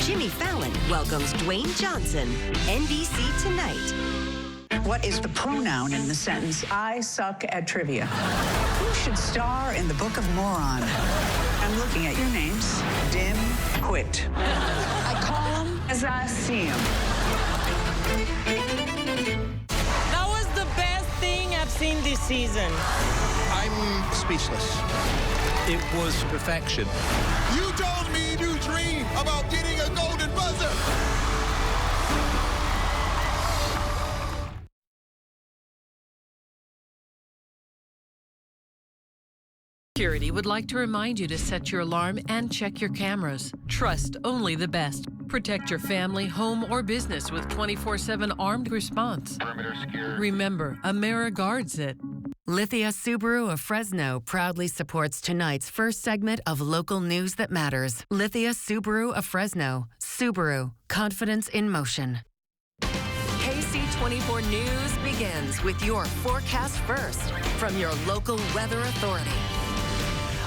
Jimmy Fallon welcomes Dwayne Johnson. NBC Tonight. What is the pronoun in the sentence, I suck at trivia? Who should star in the Book of Moron? I'm looking at your names. Dim, quit. I call them as I see them. That was the best thing I've seen this season. I'm speechless. It was perfection. You told me you dream about getting a golden buzzer. Security would like to remind you to set your alarm and check your cameras. Trust only the best. Protect your family, home, or business with 24/7 armed response. Remember, AmeriGuards it. Lithia Subaru of Fresno proudly supports tonight's first segment of local news that matters. Lithia Subaru of Fresno. Subaru. Confidence in motion. KC24 News begins with your forecast first from your local weather authority.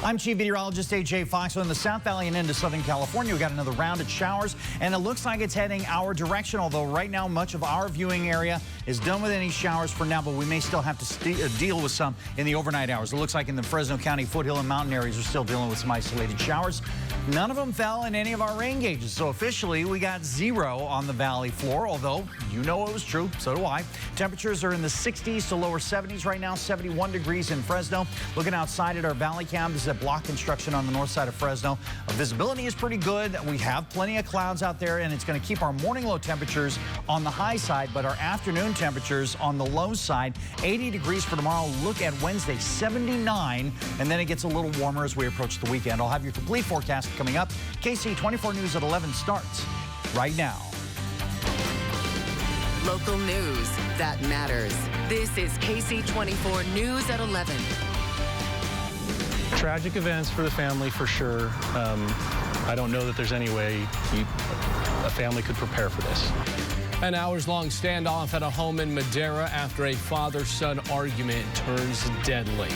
I'm Chief Meteorologist A.J. Fox. In the South Valley and into Southern California, we got another round of showers, and it looks like it's heading our direction, although right now much of our viewing area is done with any showers for now, but we may still have to deal with some in the overnight hours. It looks like in the Fresno County foothill and mountain areas, we're still dealing with some isolated showers. None of them fell in any of our rain gauges, so officially we got 0 on the valley floor, although you know it was true, so do I. Temperatures are in the 60s to lower 70s right now, 71 degrees in Fresno. Looking outside at our valley cam, this is block construction on the north side of Fresno. Visibility is pretty good. We have plenty of clouds out there, and it's going to keep our morning low temperatures on the high side, but our afternoon temperatures on the low side. 80 degrees for tomorrow. Look at Wednesday, 79, and then it gets a little warmer as we approach the weekend. I'll have your complete forecast coming up. KC24 News at 11 starts right now. Local news that matters. This is KC24 News at 11. Tragic events for the family, for sure. I don't know that there's any way a family could prepare for this. An hours-long standoff at a home in Madera after a father-son argument turns deadly.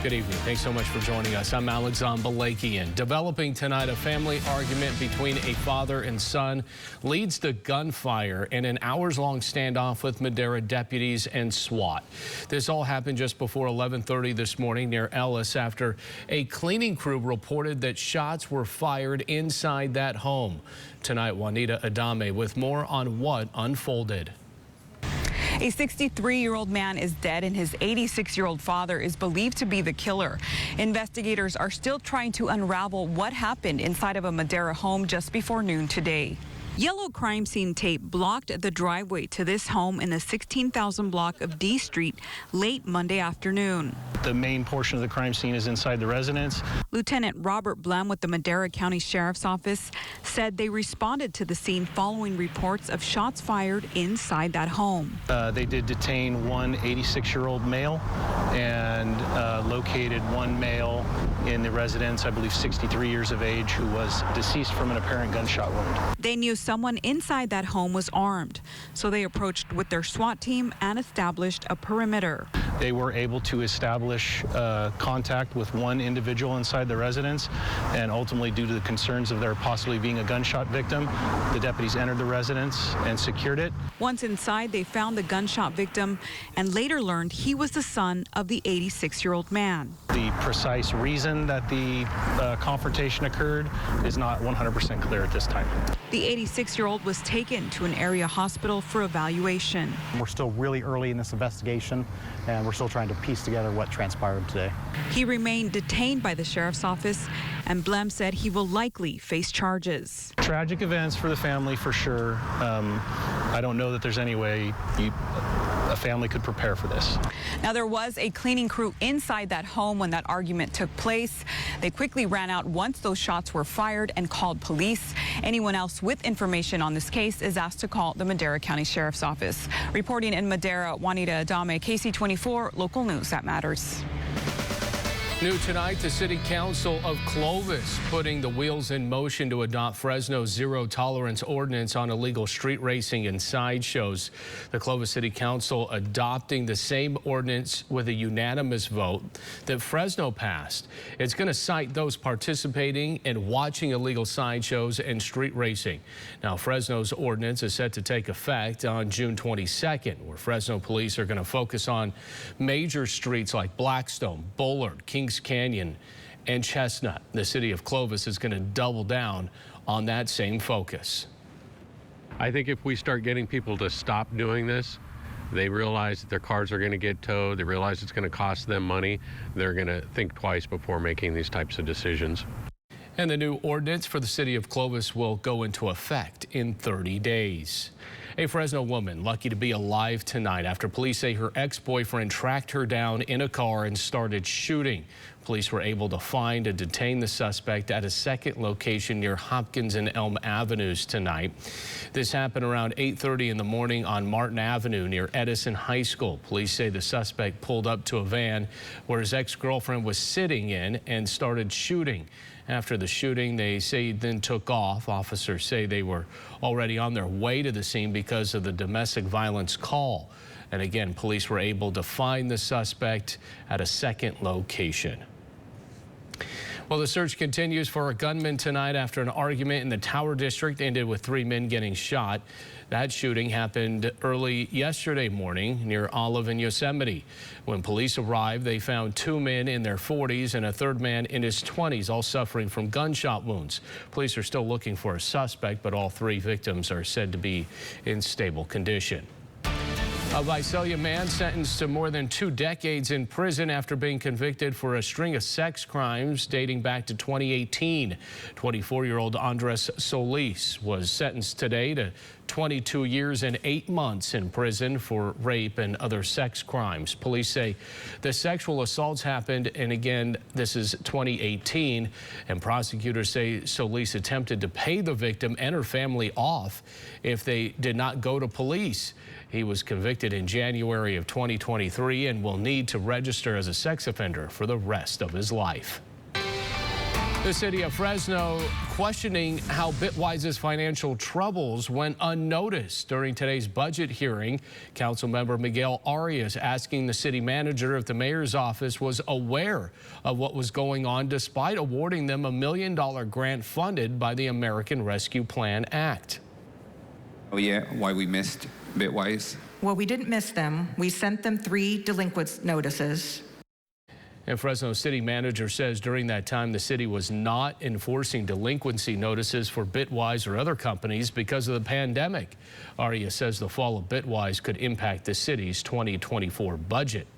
Good evening. Thanks so much for joining us. I'm Alexander Balakian. Developing tonight, a family argument between a father and son leads to gunfire and an hours-long standoff with Madera deputies and SWAT. This all happened just before 11:30 this morning near Ellis after a cleaning crew reported that shots were fired inside that home. Tonight, Juanita Adame with more on what unfolded. A 63-year-old man is dead and his 86-year-old father is believed to be the killer. Investigators are still trying to unravel what happened inside of a Madera home just before noon today. Yellow crime scene tape blocked the driveway to this home in the 16,000 block of D Street late Monday afternoon. The main portion of the crime scene is inside the residence. Lieutenant Robert Blem with the Madera County Sheriff's Office said they responded to the scene following reports of shots fired inside that home. They did detain one 86-year-old male and located one male in the residence, I believe 63 years of age, who was deceased from an apparent gunshot wound. They knew someone inside that home was armed, so they approached with their SWAT team and established a perimeter. They were able to establish contact with one individual inside the residence, and ultimately, due to the concerns of there possibly being a gunshot victim, the deputies entered the residence and secured it. Once inside, they found the gunshot victim and later learned he was the son of the 86-year-old man. The precise reason that the confrontation occurred is not 100% clear at this time. The 86-year-old was taken to an area hospital for evaluation. We're still really early in this investigation, and we're still trying to piece together what transpired today. He remained detained by the sheriff's office, and Blem said he will likely face charges. Tragic events for the family, for sure. I don't know that there's any way a family could prepare for this. Now, there was a cleaning crew inside that home when that argument took place. They quickly ran out once those shots were fired and called police. Anyone else with information on this case is asked to call the Madera County Sheriff's Office. Reporting in Madera, Juanita Adame, KC24, local news that matters. New tonight, the City Council of Clovis putting the wheels in motion to adopt Fresno's zero-tolerance ordinance on illegal street racing and sideshows. The Clovis City Council adopting the same ordinance with a unanimous vote that Fresno passed. It's going to cite those participating in watching illegal sideshows and street racing. Now, Fresno's ordinance is set to take effect on June 22nd, where Fresno police are going to focus on major streets like Blackstone, Bullard, Kings Canyon, and Chestnut. The city of Clovis is going to double down on that same focus. I think if we start getting people to stop doing this, they realize that their cars are going to get towed, they realize it's going to cost them money, they're going to think twice before making these types of decisions. And the new ordinance for the city of Clovis will go into effect in 30 days. A Fresno woman lucky to be alive tonight after police say her ex-boyfriend tracked her down in a car and started shooting. Police were able to find and detain the suspect at a second location near Hopkins and Elm Avenues tonight. This happened around 8:30 in the morning on Martin Avenue near Edison High School. Police say the suspect pulled up to a van where his ex-girlfriend was sitting in and started shooting. After the shooting, they say he then took off. Officers say they were already on their way to the scene because of the domestic violence call. And again, police were able to find the suspect at a second location. Well, the search continues for a gunman tonight after an argument in the Tower District ended with 3 men getting shot. That shooting happened early yesterday morning near Olive and Yosemite. When police arrived, they found 2 men in their 40s and a third man in his 20s, all suffering from gunshot wounds. Police are still looking for a suspect, but all 3 victims are said to be in stable condition. A Visalia man sentenced to more than 2 decades in prison after being convicted for a string of sex crimes dating back to 2018. 24-year-old Andres Solis was sentenced today to 22 years and 8 months in prison for rape and other sex crimes. Police say the sexual assaults happened, and again, this is 2018, and prosecutors say Solis attempted to pay the victim and her family off if they did not go to police. He was convicted in January of 2023 and will need to register as a sex offender for the rest of his life. The city of Fresno questioning how Bitwise's financial troubles went unnoticed during today's budget hearing. Councilmember Miguel Arias asking the city manager if the mayor's office was aware of what was going on despite awarding them a $1 million grant funded by the American Rescue Plan Act. Oh yeah, why we missed Bitwise? Well, we didn't miss them. We sent them 3 delinquent notices. And Fresno city manager says during that time, the city was not enforcing delinquency notices for Bitwise or other companies because of the pandemic. Arias says the fall of Bitwise could impact the city's 2024 budget.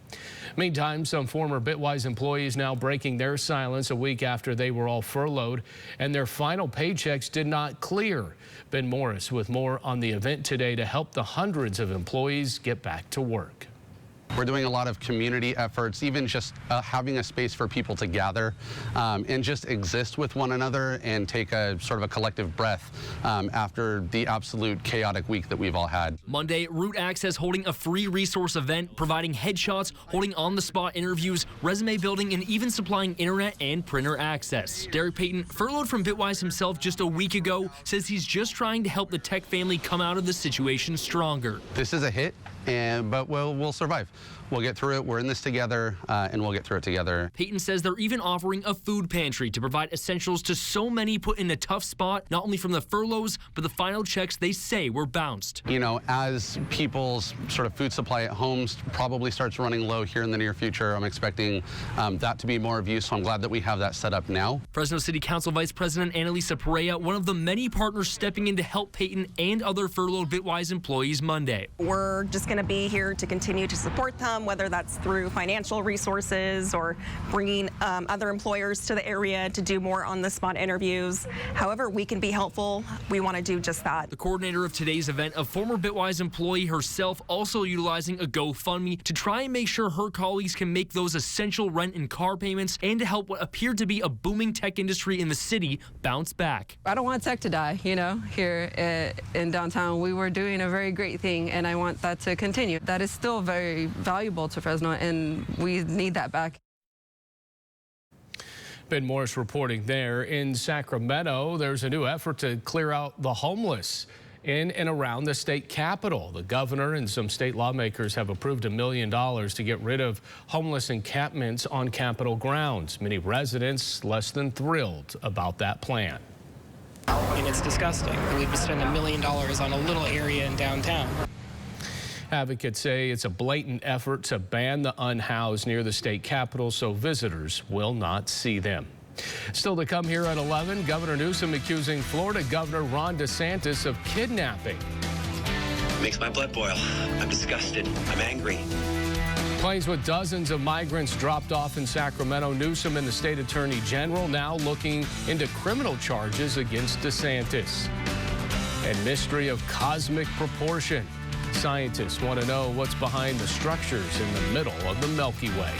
Meantime, some former Bitwise employees now breaking their silence a week after they were all furloughed and their final paychecks did not clear. Ben Morris with more on the event today to help the hundreds of employees get back to work. We're doing a lot of community efforts, even just having a space for people to gather and just exist with one another and take a sort of a collective breath after the absolute chaotic week that we've all had. Monday, Root Access holding a free resource event, providing headshots, holding on-the-spot interviews, resume building, and even supplying internet and printer access. Derek Payton, furloughed from Bitwise himself just a week ago, says he's just trying to help the tech family come out of the situation stronger. This is a hit, but we'll survive. We'll get through it. We're in this together, and we'll get through it together. Payton says they're even offering a food pantry to provide essentials to so many put in a tough spot, not only from the furloughs, but the final checks they say were bounced. You know, as people's sort of food supply at homes probably starts running low here in the near future, I'm expecting that to be more of use, so I'm glad that we have that set up now. Fresno City Council Vice President Annalisa Perea, one of the many partners stepping in to help Payton and other furloughed Bitwise employees Monday. We're just going to be here to continue to support them, whether that's through financial resources or bringing other employers to the area to do more on-the-spot interviews. However we can be helpful, we want to do just that. The coordinator of today's event, a former Bitwise employee herself, also utilizing a GoFundMe to try and make sure her colleagues can make those essential rent and car payments and to help what appeared to be a booming tech industry in the city bounce back. I don't want tech to die, you know, here in downtown. We were doing a very great thing, and I want that to continue. That is still very valuable to Fresno, and we need that back. Ben Morris reporting there. In Sacramento, there's a new effort to clear out the homeless in and around the state capitol. The governor and some state lawmakers have approved $1 million to get rid of homeless encampments on Capitol grounds. Many residents less than thrilled about that plan. I mean, it's disgusting that we'd spend $1 million on a little area in downtown. Advocates say it's a blatant effort to ban the unhoused near the state capitol so visitors will not see them. Still to come here at 11, Governor Newsom accusing Florida Governor Ron DeSantis of kidnapping. Makes my blood boil. I'm disgusted. I'm angry. Planes with dozens of migrants dropped off in Sacramento. Newsom and the state attorney general now looking into criminal charges against DeSantis. And mystery of cosmic proportion. Scientists want to know what's behind the structures in the middle of the Milky Way.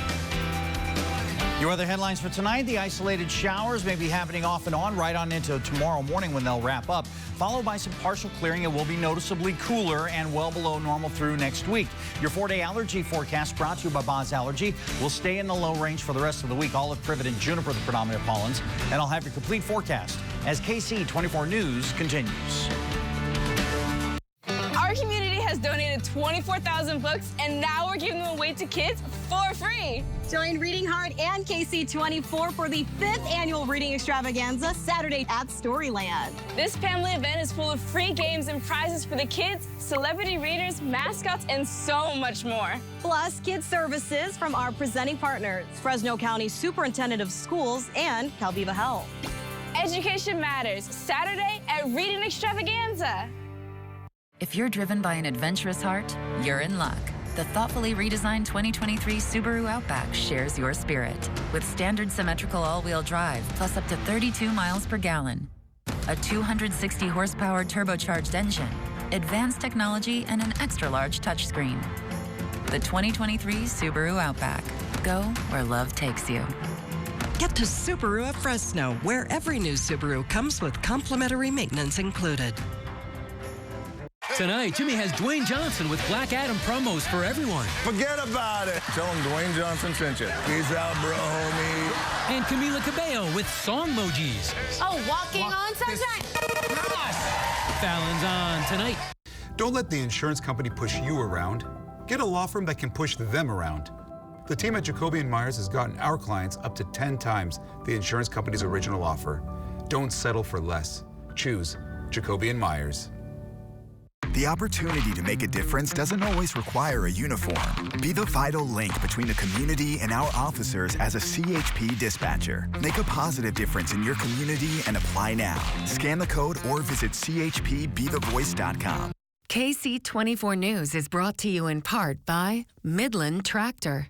Your other headlines for tonight: the isolated showers may be happening off and on right on into tomorrow morning when they'll wrap up, followed by some partial clearing. It will be noticeably cooler and well below normal through next week. Your 4-day allergy forecast brought to you by Boz Allergy will stay in the low range for the rest of the week. Olive, privet, and juniper the predominant pollens. And I'll have your complete forecast as Ksee 24 News continues. Our community has donated 24,000 books, and now we're giving them away to kids for free. Join Reading Heart and Ksee 24 for the 5th annual Reading Extravaganza Saturday at Storyland. This family event is full of free games and prizes for the kids, celebrity readers, mascots, and so much more. Plus, kids services from our presenting partners, Fresno County Superintendent of Schools and Calviva Health. Education matters. Saturday at Reading Extravaganza. If you're driven by an adventurous heart, you're in luck. The thoughtfully redesigned 2023 Subaru Outback shares your spirit. With standard symmetrical all-wheel drive, plus up to 32 miles per gallon, a 260 horsepower turbocharged engine, advanced technology, and an extra-large touchscreen. The 2023 Subaru Outback. Go where love takes you. Get to Subaru of Fresno, where every new Subaru comes with complimentary maintenance included. Tonight, Jimmy has Dwayne Johnson with Black Adam promos for everyone. Forget about it. Tell him Dwayne Johnson sent you. Peace out, bro, homie. And Camila Cabello with song emojis. Oh, walking on sunshine. Fallon's on tonight. Don't let the insurance company push you around. Get a law firm that can push them around. The team at Jacoby & Myers has gotten our clients up to 10 times the insurance company's original offer. Don't settle for less. Choose Jacoby & Myers. The opportunity to make a difference doesn't always require a uniform. Be the vital link between the community and our officers as a CHP dispatcher. Make a positive difference in your community and apply now. Scan the code or visit chpbethevoice.com. Ksee 24 News is brought to you in part by Midland Tractor.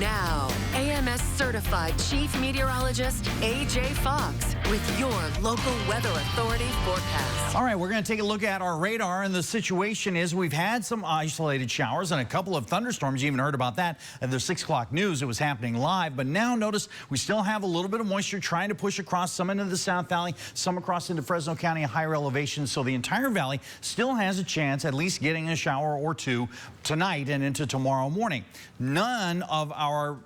Now, AMS certified Chief Meteorologist AJ Fox with your local weather authority forecast. All right, we're going to take a look at our radar, and the situation is we've had some isolated showers and a couple of thunderstorms. You even heard about that at the 6 o'clock news. It was happening live, but now notice we still have a little bit of moisture trying to push across, some into the South Valley, some across into Fresno County at higher elevations. So the entire valley still has a chance at least getting a shower or two tonight and into tomorrow morning. None of our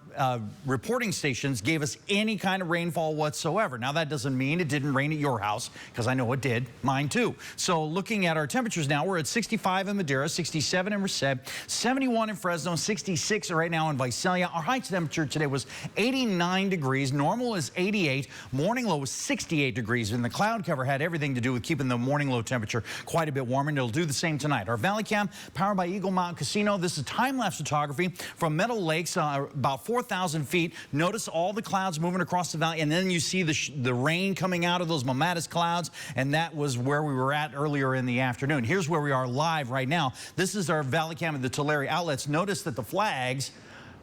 reporting stations gave us any kind of rainfall whatsoever. Now, that doesn't mean it didn't rain at your house, because I know it did. Mine too. So looking at our temperatures now, we're at 65 in Madera, 67 in Merced, 71 in Fresno, 66 right now in Visalia. Our high temperature today was 89 degrees. Normal is 88. Morning low was 68 degrees. And the cloud cover had everything to do with keeping the morning low temperature quite a bit warmer. And it'll do the same tonight. Our Valley Cam powered by Eagle Mountain Casino. This is time-lapse photography from Meadow Lakes, about 4,000 feet. Notice all the clouds moving across the valley, and then you see the rain coming out of those momentous clouds, and that was where we were at earlier in the afternoon. Here's where we are live right now. This is our Valley Cam at the Tulare outlets. Notice that the flags,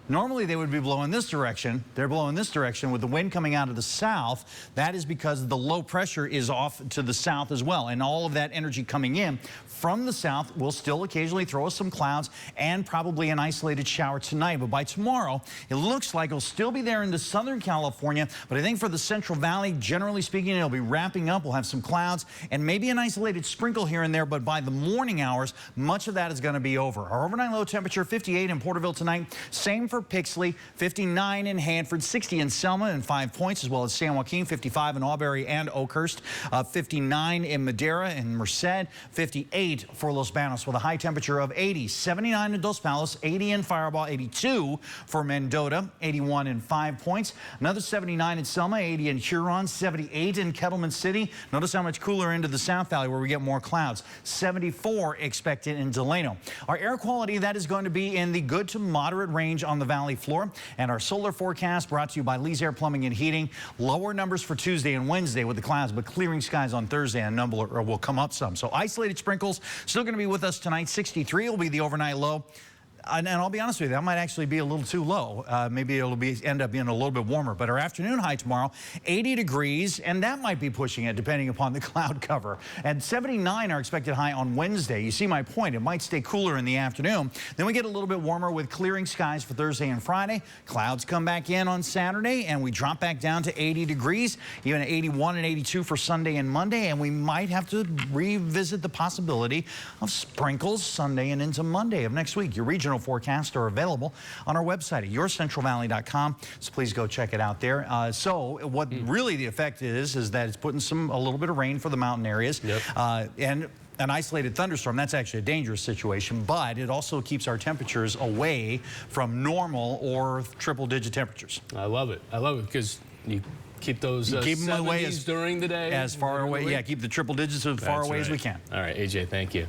normally they would be blowing this direction. They're blowing this direction with the wind coming out of the south. That is because the low pressure is off to the south as well, and all of that energy coming in from the south will still occasionally throw us some clouds and probably an isolated shower tonight. But by tomorrow, it looks like it'll still be there into Southern California. But I think for the Central Valley, generally speaking, it'll be wrapping up. We'll have some clouds and maybe an isolated sprinkle here and there. But by the morning hours, much of that is going to be over. Our overnight low temperature, 58 in Porterville tonight. Same for for Pixley, 59 in Hanford, 60 in Selma and 5 points, as well as San Joaquin, 55 in Auberry and Oakhurst, 59 in Madera and Merced, 58 for Los Banos with a high temperature of 80, 79 in Dos Palos, 80 in Firebaugh, 82 for Mendota, 81 in 5 points, another 79 in Selma, 80 in Huron, 78 in Kettleman City. Notice how much cooler into the South Valley where we get more clouds. 74 expected in Delano. Our air quality, that is going to be in the good to moderate range on the valley floor. And our solar forecast brought to you by Lee's Air Plumbing and Heating. Lower numbers for Tuesday and Wednesday with the clouds, but clearing skies on Thursday, and a number will come up some. So isolated sprinkles still going to be with us tonight. 63 will be the overnight low. And I'll be honest with you, that might actually be a little too low. Maybe it'll end up being a little bit warmer. But our afternoon high tomorrow, 80 degrees, and that might be pushing it depending upon the cloud cover. And 79 our expected high on Wednesday. You see my point. It might stay cooler in the afternoon. Then we get a little bit warmer with clearing skies for Thursday and Friday. Clouds come back in on Saturday, and we drop back down to 80 degrees, even 81 and 82 for Sunday and Monday. And we might have to revisit the possibility of sprinkles Sunday and into Monday of next week. Your regional forecasts are available on our website at yourcentralvalley.com, so please go check it out there. So what really the effect is that it's putting a little bit of rain for the mountain areas. Yep. And an isolated thunderstorm, that's actually a dangerous situation, but it also keeps our temperatures away from normal or triple-digit temperatures. I love it. I love it because you keep those keep them away during the day. As far away, yeah, keep the triple digits as far away as we can. All right, AJ, thank you.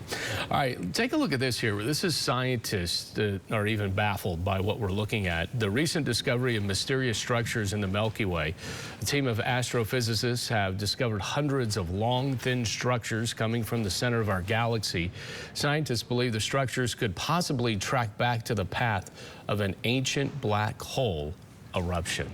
All right, take a look at this here. This is scientists that are even baffled by what we're looking at. The recent discovery of mysterious structures in the Milky Way. A team of astrophysicists have discovered hundreds of long, thin structures coming from the center of our galaxy. Scientists believe the structures could possibly track back to the path of an ancient black hole eruption.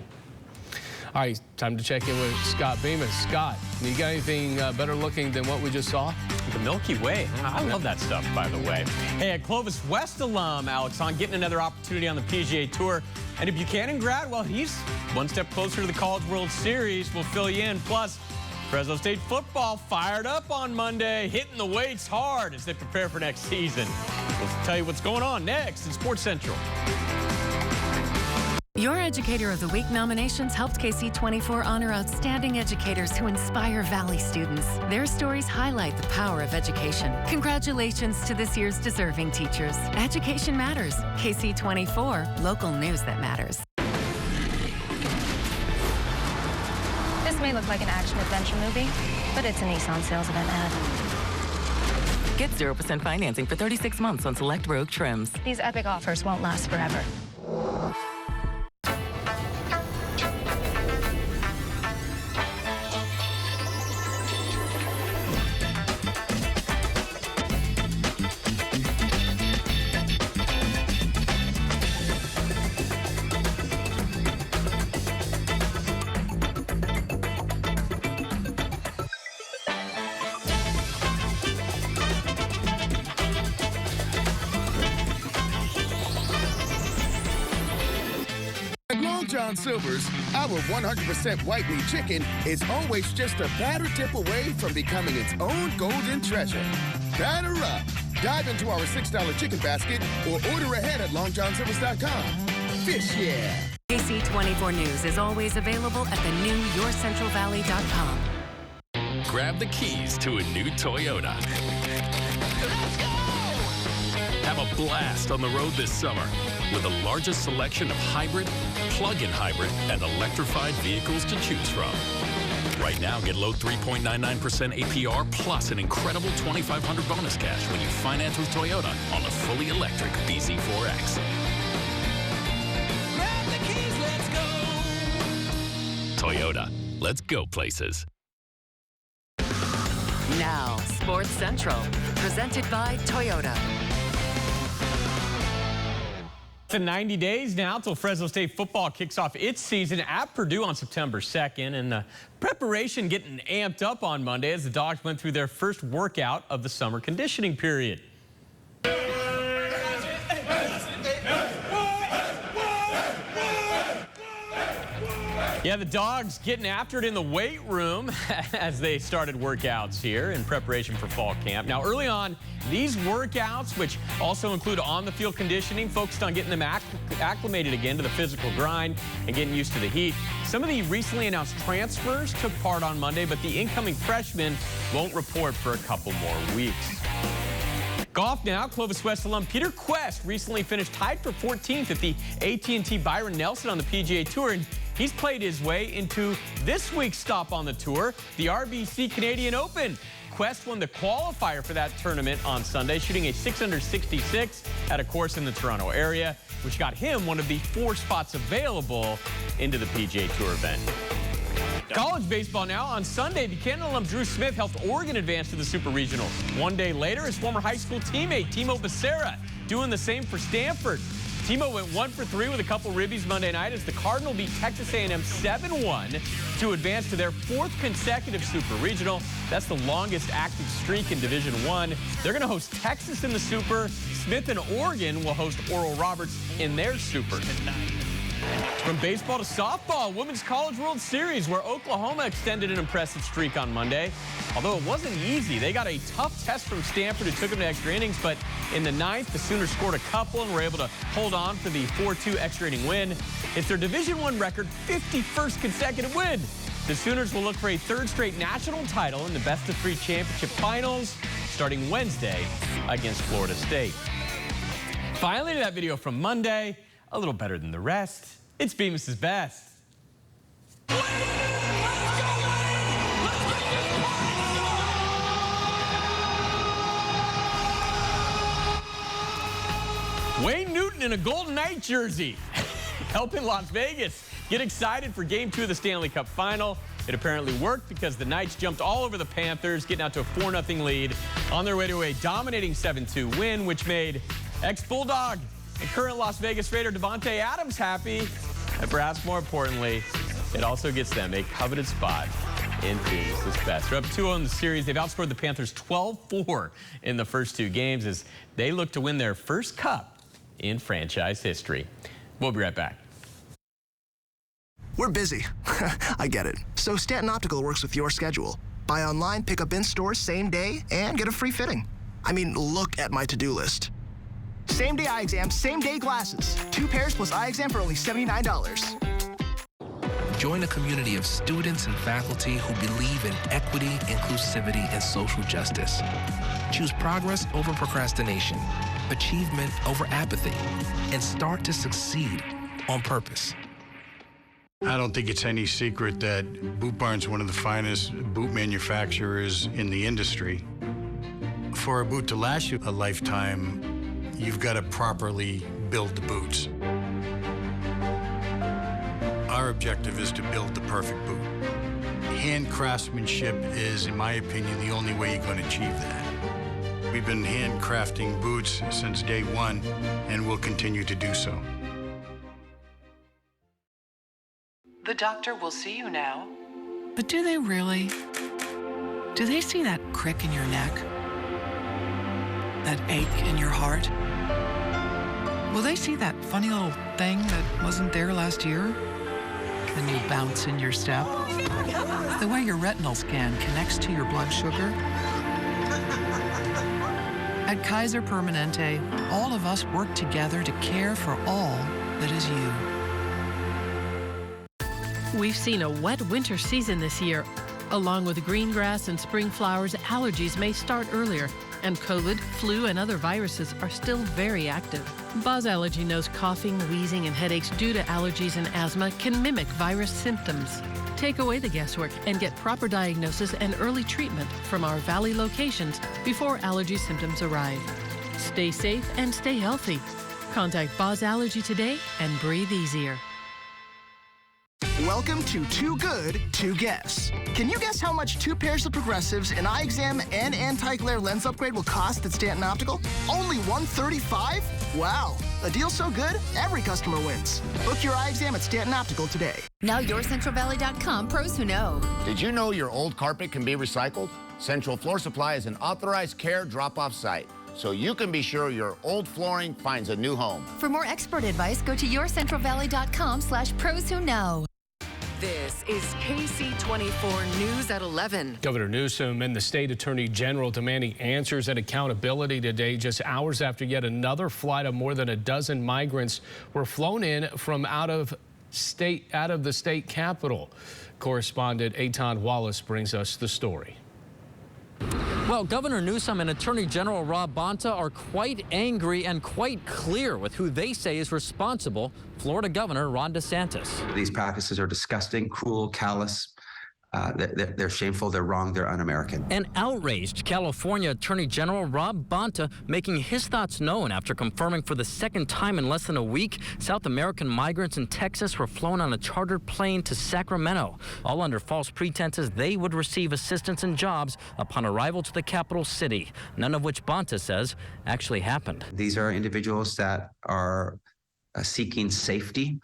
All right, time to check in with Scott Bemis. Scott, you got anything better looking than what we just saw? The Milky Way. I love that stuff, by the way. Hey, a Clovis West alum, Alex Hahn, getting another opportunity on the PGA Tour. And a Buchanan grad, well, he's one step closer to the College World Series. We'll fill you in. Plus, Fresno State football fired up on Monday, hitting the weights hard as they prepare for next season. We'll tell you what's going on next in Sports Central. Your Educator of the Week nominations helped KC24 honor outstanding educators who inspire Valley students. Their stories highlight the power of education. Congratulations to this year's deserving teachers. Education matters. KC24, local news that matters. This may look like an action-adventure movie, but it's a Nissan sales event ad. Get 0% financing for 36 months on select Rogue trims. These epic offers won't last forever. John Silver's, our 100% white meat chicken is always just a batter dip away from becoming its own golden treasure. Batter up. Dive into our $6 chicken basket or order ahead at longjohnsilvers.com. Fish yeah. KC24 News is always available at the new yourcentralvalley.com. Grab the keys to a new Toyota. Let's go! Have a blast on the road this summer with the largest selection of hybrid, plug-in hybrid, and electrified vehicles to choose from. Right now, get low 3.99% APR plus an incredible $2,500 bonus cash when you finance with Toyota on a fully electric BZ4X. Grab the keys, let's go! Toyota, let's go places. Now, Sports Central, presented by Toyota. To 90 days now till Fresno State football kicks off its season at Purdue on September 2nd. And the preparation getting amped up on Monday as the Dogs went through their first workout of the summer conditioning period. Yeah, the dogs getting after it in the weight room as they started workouts here in preparation for fall camp. Now, early on, these workouts, which also include on-the-field conditioning, focused on getting them acclimated again to the physical grind and getting used to the heat. Some of the recently announced transfers took part on Monday, but the incoming freshmen won't report for a couple more weeks. Golf now, Clovis West alum Peter Quest recently finished tied for 14th at the AT&T Byron Nelson on the PGA Tour, and he's played his way into this week's stop on the tour, the RBC Canadian Open. Quest won the qualifier for that tournament on Sunday, shooting a 666 at a course in the Toronto area, which got him one of the 4 spots available into the PGA Tour event. College baseball now. On Sunday, Buchanan alum Drew Smith helped Oregon advance to the Super Regionals. One day later, his former high school teammate, Timo Becerra, doing the same for Stanford. Timo went 1 for 3 with a couple ribbies Monday night as the Cardinal beat Texas A&M 7-1 to advance to their 4th consecutive Super Regional. That's the longest active streak in Division I. They're going to host Texas in the Super. Smith and Oregon will host Oral Roberts in their Super. From baseball to softball, Women's College World Series, where Oklahoma extended an impressive streak on Monday. Although it wasn't easy, they got a tough test from Stanford, who took them to extra innings, but in the 9th, the Sooners scored a couple and were able to hold on for the 4-2 extra inning win. It's their Division I record 51st consecutive win. The Sooners will look for a 3rd straight national title in the best-of-3 championship finals starting Wednesday against Florida State. Finally, to that video from Monday, a little better than the rest. It's Bemis's Best. Wayne Newton in a Golden Knight jersey, helping Las Vegas get excited for Game 2 of the Stanley Cup Final. It apparently worked because the Knights jumped all over the Panthers, getting out to a 4-0 lead on their way to a dominating 7-2 win, which made ex-Bulldog and current Las Vegas Raider Devontae Adams happy, and perhaps more importantly, it also gets them a coveted spot in Bemis's Best. They're up 2-0 in the series. They've outscored the Panthers 12-4 in the first 2 games as they look to win their first cup in franchise history. We'll be right back. We're busy. I get it. So Stanton Optical works with your schedule. Buy online, pick up in store same day, and get a free fitting. I mean, look at my to-do list. Same-day eye exam, same-day glasses. 2 pairs plus eye exam for only $79. Join a community of students and faculty who believe in equity, inclusivity, and social justice. Choose progress over procrastination, achievement over apathy, and start to succeed on purpose. I don't think it's any secret that Boot Barn's one of the finest boot manufacturers in the industry. For a boot to last you a lifetime, you've got to properly build the boots. Our objective is to build the perfect boot. Hand craftsmanship is, in my opinion, the only way you're going to achieve that. We've been handcrafting boots since day one, and we'll continue to do so. The doctor will see you now. But do they really? Do they see that crick in your neck? That ache in your heart? Will they see that funny little thing that wasn't there last year? The new bounce in your step? The way your retinal scan connects to your blood sugar? At Kaiser Permanente, all of us work together to care for all that is you. We've seen a wet winter season this year. Along with green grass and spring flowers, allergies may start earlier, and COVID, flu, and other viruses are still very active. Buzz Allergy knows coughing, wheezing, and headaches due to allergies and asthma can mimic virus symptoms. Take away the guesswork and get proper diagnosis and early treatment from our Valley locations before allergy symptoms arrive. Stay safe and stay healthy. Contact Buzz Allergy today and breathe easier. Welcome to Too Good to Guess. Can you guess how much 2 pairs of progressives, an eye exam, and anti-glare lens upgrade will cost at Stanton Optical? Only $135? Wow, a deal so good, every customer wins. Book your eye exam at Stanton Optical today. Now YourCentralValley.com, pros who know. Did you know your old carpet can be recycled? Central Floor Supply is an authorized care drop-off site, so you can be sure your old flooring finds a new home. For more expert advice, go to YourCentralValley.com/pros who know. This is Ksee 24 News at 11. Governor Newsom and the state attorney general demanding answers and accountability today, just hours after yet another flight of more than a dozen migrants were flown in from out of the state capitol. Correspondent Eitan Wallace brings us the story. Well, Governor Newsom and Attorney General Rob Bonta are quite angry and quite clear with who they say is responsible, Florida Governor Ron DeSantis. These practices are disgusting, cruel, callous. They're shameful, they're wrong, they're un-American. An outraged California Attorney General Rob Bonta making his thoughts known after confirming for the second time in less than a week, South American migrants in Texas were flown on a chartered plane to Sacramento, all under false pretenses they would receive assistance and jobs upon arrival to the capital city, none of which Bonta says actually happened. These are individuals that are seeking safety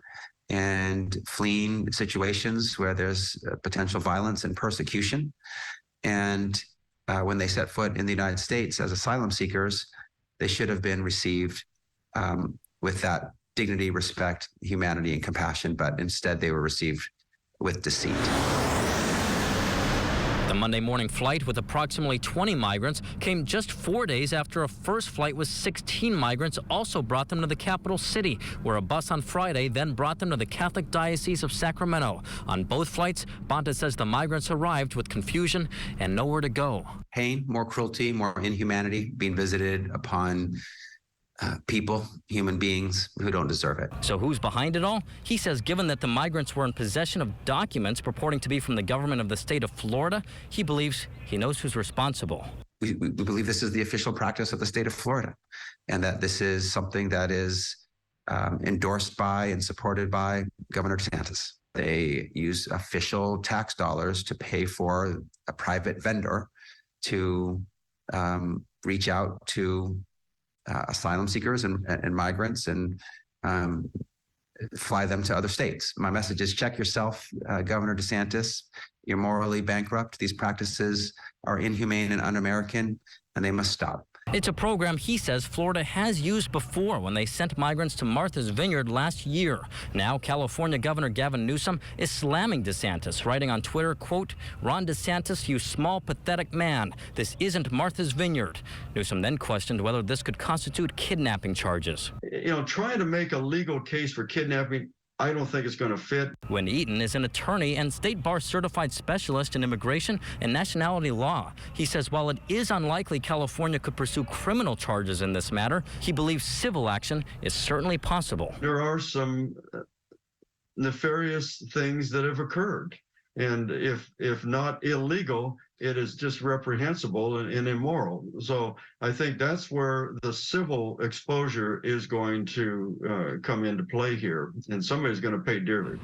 and fleeing situations where there's potential violence and persecution. And when they set foot in the United States as asylum seekers, they should have been received with that dignity, respect, humanity, and compassion, but instead they were received with deceit. The Monday morning flight with approximately 20 migrants came just 4 days after a first flight with 16 migrants also brought them to the capital city, where a bus on Friday then brought them to the Catholic Diocese of Sacramento. On both flights, Bonta says the migrants arrived with confusion and nowhere to go. Pain, more cruelty, more inhumanity being visited upon people, human beings who don't deserve it. So who's behind it all? He says given that the migrants were in possession of documents purporting to be from the government of the state of Florida, he believes he knows who's responsible. We believe this is the official practice of the state of Florida, and that this is something that is endorsed by and supported by Governor DeSantis. They use official tax dollars to pay for a private vendor to reach out to asylum seekers and migrants and fly them to other states. My message is check yourself, Governor DeSantis. You're morally bankrupt. These practices are inhumane and un-American, and they must stop. It's a program he says Florida has used before when they sent migrants to Martha's Vineyard last year. Now, California Governor Gavin Newsom is slamming DeSantis, writing on Twitter, quote, Ron DeSantis, you small, pathetic man. This isn't Martha's Vineyard. Newsom then questioned whether this could constitute kidnapping charges. Trying to make a legal case for kidnapping, I don't think it's going to fit. Wynn Eaton is an attorney and state bar certified specialist in immigration and nationality law. He says while it is unlikely California could pursue criminal charges in this matter, he believes civil action is certainly possible. There are some nefarious things that have occurred. And if not illegal, it is just reprehensible and immoral. So I think that's where the civil exposure is going to come into play here, and somebody's going to pay dearly.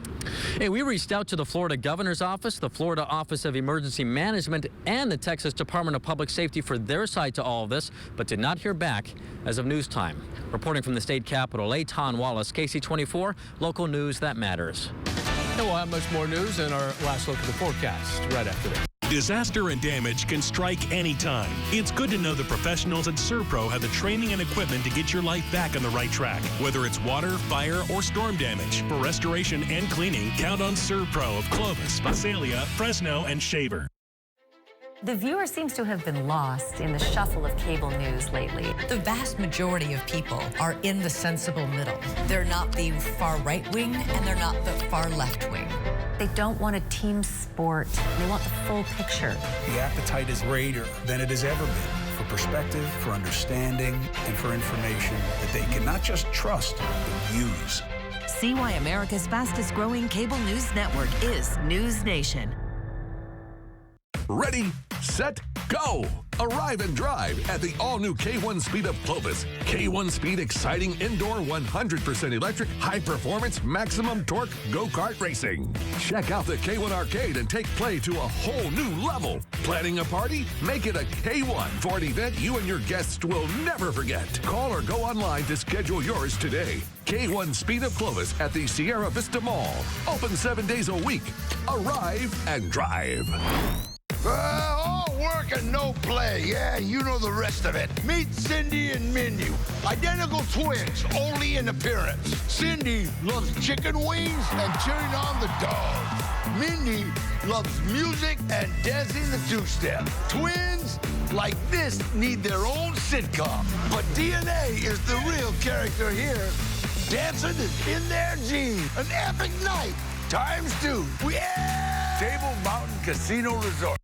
Hey, we reached out to the Florida Governor's Office, the Florida Office of Emergency Management, and the Texas Department of Public Safety for their side to all of this, but did not hear back as of news time. Reporting from the state capitol, Eitan Wallace, Ksee 24, local news that matters. And we'll have much more news in our last look at the forecast right after this. Disaster and damage can strike anytime. It's good to know the professionals at Serpro have the training and equipment to get your life back on the right track. Whether it's water, fire, or storm damage, for restoration and cleaning, count on Serpro of Clovis, Visalia, Fresno, and Shaver. The viewer seems to have been lost in the shuffle of cable news lately. The vast majority of people are in the sensible middle. They're not the far right wing and they're not the far left wing. They don't want a team sport. They want the full picture. The appetite is greater than it has ever been for perspective, for understanding, and for information that they can not just trust, but use. See why America's fastest growing cable news network is News Nation. Ready, set, go! Arrive and drive at the all-new K1 Speed of Clovis. K1 Speed exciting indoor 100% electric, high-performance, maximum torque go-kart racing. Check out the K1 Arcade and take play to a whole new level. Planning a party? Make it a K1 for an event you and your guests will never forget. Call or go online to schedule yours today. K1 Speed of Clovis at the Sierra Vista Mall. Open 7 days a week. Arrive and drive. All work and no play. Yeah, you know the rest of it. Meet Cindy and Mindy. Identical twins, only in appearance. Cindy loves chicken wings and cheering on the dog. Mindy loves music and Desi the two-step. Twins like this need their own sitcom. But DNA is the real character here. Dancing is in their genes. An epic night ×2. Yeah! Table Mountain Casino Resort.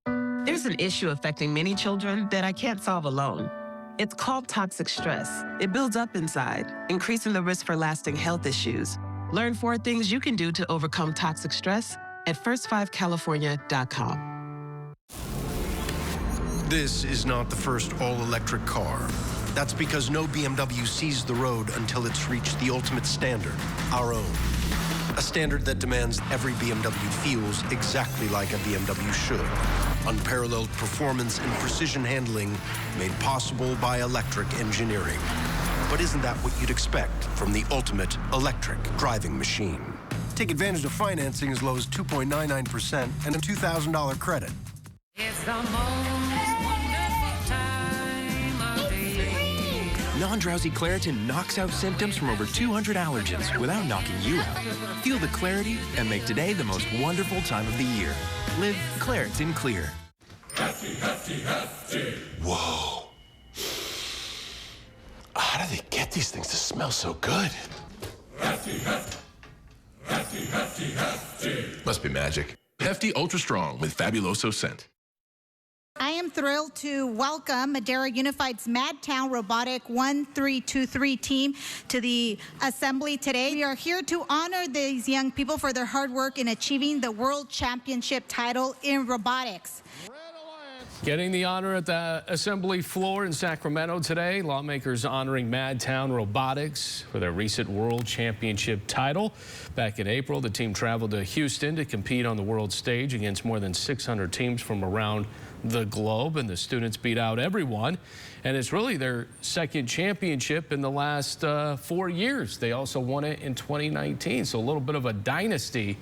There's an issue affecting many children that I can't solve alone. It's called toxic stress. It builds up inside, increasing the risk for lasting health issues. Learn 4 things you can do to overcome toxic stress at first5california.com. This is not the first all-electric car. That's because no BMW sees the road until it's reached the ultimate standard, our own. A standard that demands every BMW feels exactly like a BMW should. Unparalleled performance and precision handling made possible by electric engineering. But isn't that what you'd expect from the ultimate electric driving machine? Take advantage of financing as low as 2.99% and a $2,000 credit. It's the most wonderful time of the year. Non-drowsy Claritin knocks out symptoms from over 200 allergens without knocking you out. Feel the clarity and make today the most wonderful time of the year. Live Claritin Clear. Hefty, hefty, hefty. Whoa. How do they get these things to smell so good? Hefty, hefty. Hefty, hefty, hefty. Must be magic. Hefty Ultra Strong with Fabuloso Scent. I am thrilled to welcome Madera Unified's Madtown Robotic 1323 team to the assembly today. We are here to honor these young people for their hard work in achieving the World Championship title in robotics. Getting the honor at the assembly floor in Sacramento today, lawmakers honoring Madtown Robotics for their recent World Championship title. Back in April, the team traveled to Houston to compete on the world stage against more than 600 teams from around the globe, and the students beat out everyone. And it's really their second championship in the last 4 years. They also won it in 2019, so a little bit of a dynasty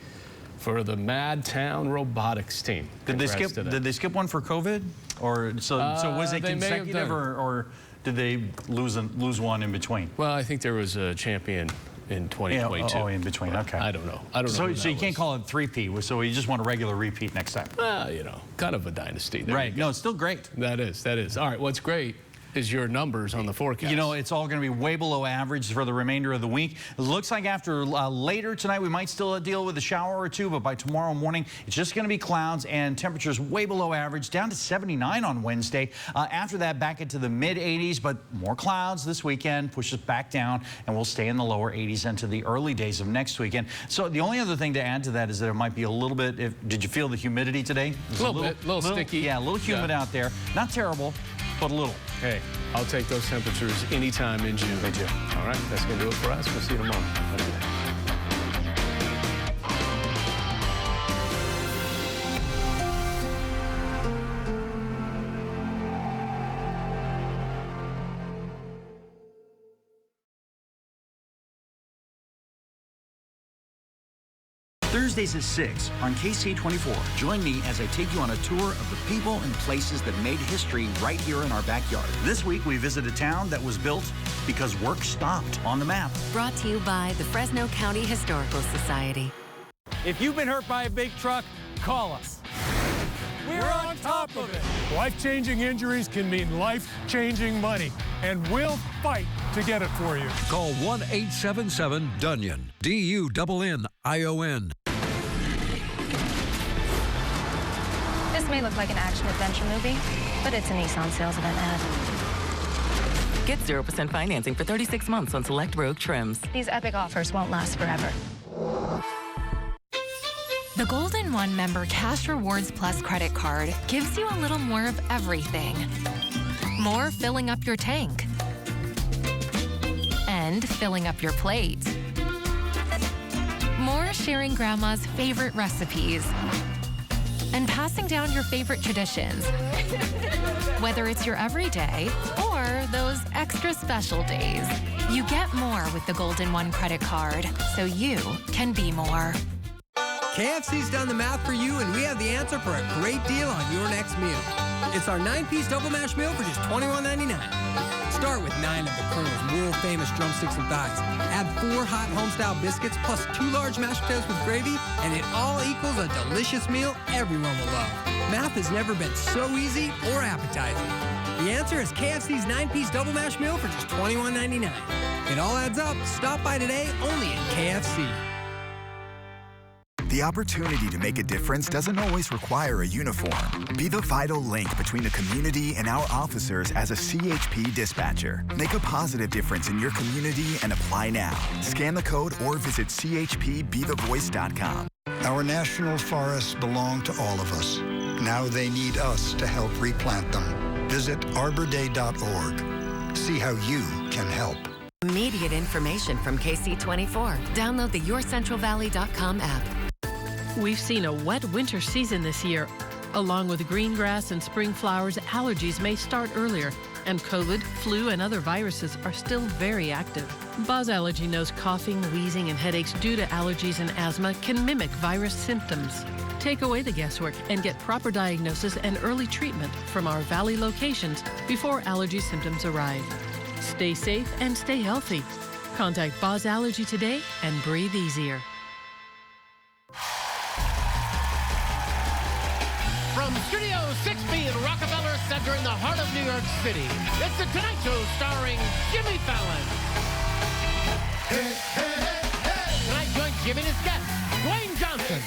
for the Madtown Robotics team. Did they skip one for COVID, or so was it consecutive, or did they lose one in between? Well, I think there was a champion in 2022. Oh, in between. Okay. I don't know. So you can't call it three-peat. So you just want a regular repeat next time. You know, kind of a dynasty. Right. No, it's still great. That is. All right. What's great is your numbers on the forecast. You know, it's all going to be way below average for the remainder of the week. It looks like after later tonight, we might still deal with a shower or two, but by tomorrow morning, it's just going to be clouds and temperatures way below average, down to 79 on Wednesday. After that, back into the mid-80s, but more clouds this weekend, pushes back down, and we'll stay in the lower 80s into the early days of next weekend. So the only other thing to add to that is that it might be a little bit, did you feel the humidity today? A little sticky. Yeah, a little humid out there. Not terrible, but a little. Hey, I'll take those temperatures anytime in June. They do. All right, that's going to do it for us. We'll see you tomorrow. Thursdays at 6 on Ksee 24. Join me as I take you on a tour of the people and places that made history right here in our backyard. This week, we visit a town that was built because work stopped on the map. Brought to you by the Fresno County Historical Society. If you've been hurt by a big truck, call us. We're on top of it. Life-changing injuries can mean life-changing money, and we'll fight to get it for you. Call 1-877-DUNION. DUNNION. This may look like an action-adventure movie, but it's a Nissan sales event ad. Get 0% financing for 36 months on select Rogue trims. These epic offers won't last forever. The Golden One member Cash Rewards Plus credit card gives you a little more of everything. More filling up your tank. And filling up your plate. More sharing grandma's favorite recipes. And passing down your favorite traditions. Whether it's your everyday or those extra special days, you get more with the Golden One credit card, so you can be more. KFC's done the math for you, and we have the answer for a great deal on your next meal. It's our 9-piece double mash meal for just $21.99. Start with 9 of the Colonel's world-famous drumsticks and thighs. Add 4 hot home-style biscuits plus 2 large mashed potatoes with gravy, and it all equals a delicious meal everyone will love. Math has never been so easy or appetizing. The answer is KFC's 9-piece double mash meal for just $21.99. It all adds up. Stop by today only at KFC. The opportunity to make a difference doesn't always require a uniform. Be the vital link between the community and our officers as a CHP dispatcher. Make a positive difference in your community and apply now. Scan the code or visit chpbethevoice.com. Our national forests belong to all of us. Now they need us to help replant them. Visit arborday.org. See how you can help. Immediate information from KC24. Download the YourCentralValley.com app. We've seen a wet winter season this year. Along with green grass and spring flowers, allergies may start earlier, and COVID, flu, and other viruses are still very active. Buzz Allergy knows coughing, wheezing, and headaches due to allergies and asthma can mimic virus symptoms. Take away the guesswork and get proper diagnosis and early treatment from our Valley locations before allergy symptoms arrive. Stay safe and stay healthy. Contact Buzz Allergy today and breathe easier. From Studio 6B in Rockefeller Center in the heart of New York City, it's The Tonight Show starring Jimmy Fallon. Tonight joins Jimmy and his guest, Dwayne Johnson.